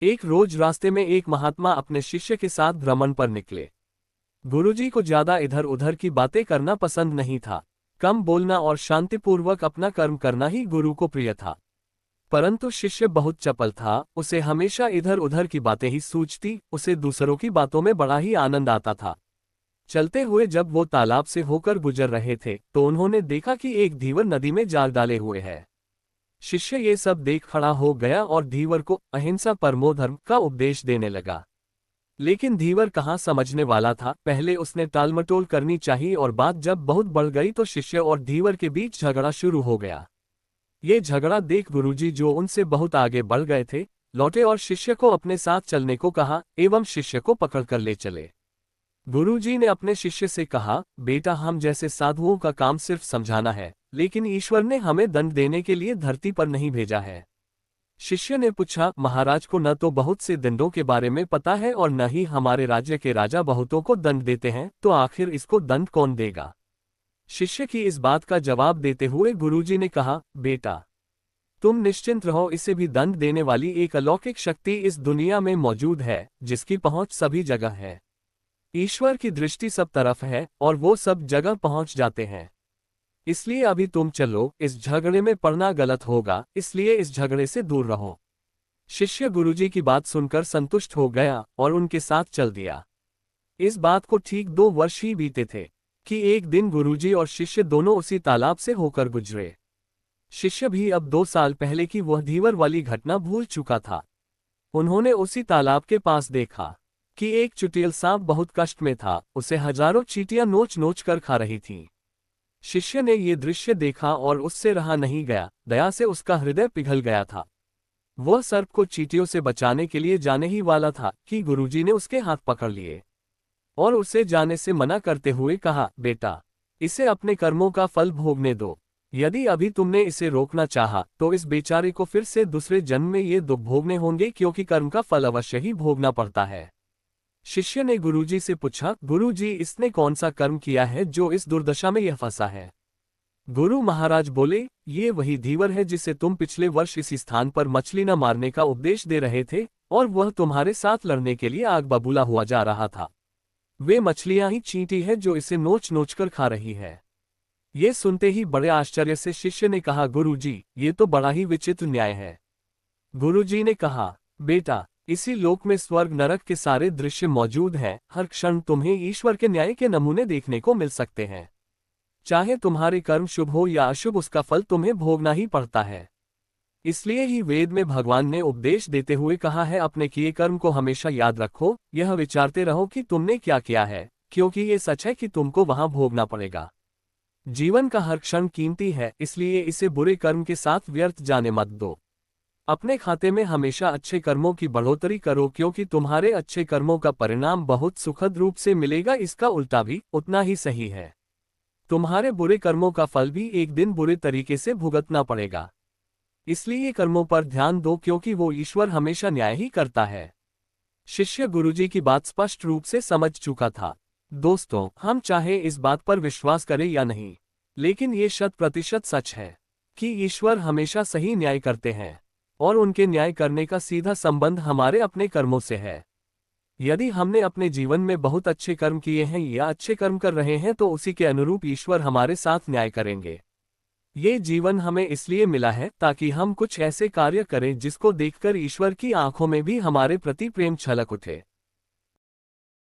एक रोज रास्ते में एक महात्मा अपने शिष्य के साथ भ्रमण पर निकले। गुरुजी को ज्यादा इधर उधर की बातें करना पसंद नहीं था। कम बोलना और शांतिपूर्वक अपना कर्म करना ही गुरु को प्रिय था। परंतु शिष्य बहुत चपल था, उसे हमेशा इधर उधर की बातें ही सूझती, उसे दूसरों की बातों में बड़ा ही आनंद आता था। चलते हुए जब वो तालाब से होकर गुजर रहे थे तो उन्होंने देखा कि एक धीवर नदी में जाल डाले हुए है। शिष्य ये सब देख खड़ा हो गया और धीवर को अहिंसा परमो धर्म का उपदेश देने लगा। लेकिन धीवर कहाँ समझने वाला था, पहले उसने टालमटोल करनी चाहिए और बात जब बहुत बढ़ गई तो शिष्य और धीवर के बीच झगड़ा शुरू हो गया। ये झगड़ा देख गुरुजी, जो उनसे बहुत आगे बढ़ गए थे, लौटे और शिष्य को अपने साथ चलने को कहा एवं शिष्य को पकड़कर ले चले। गुरुजी ने अपने शिष्य से कहा, बेटा, हम जैसे साधुओं का काम सिर्फ समझाना है, लेकिन ईश्वर ने हमें दंड देने के लिए धरती पर नहीं भेजा है। शिष्य ने पूछा, महाराज को न तो बहुत से दंडों के बारे में पता है और न ही हमारे राज्य के राजा बहुतों को दंड देते हैं, तो आखिर इसको दंड कौन देगा? शिष्य की इस बात का जवाब देते हुए गुरुजी ने कहा, बेटा, तुम निश्चिंत रहो, इसे भी दंड देने वाली एक अलौकिक शक्ति इस दुनिया में मौजूद है, जिसकी पहुंच सभी जगह है। ईश्वर की दृष्टि सब तरफ है और वो सब जगह पहुंच जाते हैं। इसलिए अभी तुम चलो, इस झगड़े में पड़ना गलत होगा, इसलिए इस झगड़े से दूर रहो। शिष्य गुरुजी की बात सुनकर संतुष्ट हो गया और उनके साथ चल दिया। इस बात को ठीक 2 वर्ष ही बीते थे कि एक दिन गुरुजी और शिष्य दोनों उसी तालाब से होकर गुजरे। शिष्य भी अब 2 साल पहले की वह धीवर वाली घटना भूल चुका था। उन्होंने उसी तालाब के पास देखा कि एक चुड़ैल सांप बहुत कष्ट में था, उसे हजारों चींटियां नोच नोच कर खा रही थीं। शिष्य ने ये दृश्य देखा और उससे रहा नहीं गया, दया से उसका हृदय पिघल गया था। वह सर्प को चींटियों से बचाने के लिए जाने ही वाला था कि गुरुजी ने उसके हाथ पकड़ लिए और उसे जाने से मना करते हुए कहा, बेटा, इसे अपने कर्मों का फल भोगने दो। यदि अभी तुमने इसे रोकना चाहा तो इस बेचारे को फिर से दूसरे जन्म में ये दुख भोगने होंगे, क्योंकि कर्म का फल अवश्य ही भोगना पड़ता है। शिष्य ने गुरुजी से पूछा, गुरुजी, इसने कौन सा कर्म किया है जो इस दुर्दशा में यह फंसा है? गुरु महाराज बोले, ये वही धीवर है जिसे तुम पिछले वर्ष इसी स्थान पर मछली न मारने का उपदेश दे रहे थे और वह तुम्हारे साथ लड़ने के लिए आग बबूला हुआ जा रहा था। वे मछलियां ही चींटी है जो इसे नोच नोच कर खा रही है। ये सुनते ही बड़े आश्चर्य से शिष्य ने कहा, गुरुजी, ये तो बड़ा ही विचित्र न्याय है। गुरुजी ने कहा, बेटा, इसी लोक में स्वर्ग नरक के सारे दृश्य मौजूद हैं, हर क्षण तुम्हें ईश्वर के न्याय के नमूने देखने को मिल सकते हैं। चाहे तुम्हारे कर्म शुभ हो या अशुभ, उसका फल तुम्हें भोगना ही पड़ता है। इसलिए ही वेद में भगवान ने उपदेश देते हुए कहा है, अपने किए कर्म को हमेशा याद रखो, यह विचारते रहो कि तुमने क्या किया है, क्योंकि ये सच है कि तुमको वहां भोगना पड़ेगा। जीवन का हर क्षण कीमती है, इसलिए इसे बुरे कर्म के साथ व्यर्थ जाने मत दो। अपने खाते में हमेशा अच्छे कर्मों की बढ़ोतरी करो, क्योंकि तुम्हारे अच्छे कर्मों का परिणाम बहुत सुखद रूप से मिलेगा, इसका उल्टा भी उतना ही सही है। तुम्हारे बुरे कर्मों का फल भी एक दिन बुरे तरीके से भुगतना पड़ेगा। इसलिए कर्मों पर ध्यान दो, क्योंकि वो ईश्वर हमेशा न्याय ही करता है। शिष्य गुरुजी की बात स्पष्ट रूप से समझ चुका था। दोस्तों, हम चाहे इस बात पर विश्वास करें या नहीं, लेकिन ये 100% सच है कि ईश्वर हमेशा सही न्याय करते हैं और उनके न्याय करने का सीधा संबंध हमारे अपने कर्मों से है। यदि हमने अपने जीवन में बहुत अच्छे कर्म किए हैं या अच्छे कर्म कर रहे हैं तो उसी के अनुरूप ईश्वर हमारे साथ न्याय करेंगे। ये जीवन हमें इसलिए मिला है ताकि हम कुछ ऐसे कार्य करें जिसको देखकर ईश्वर की आंखों में भी हमारे प्रति प्रेम छलक उठे।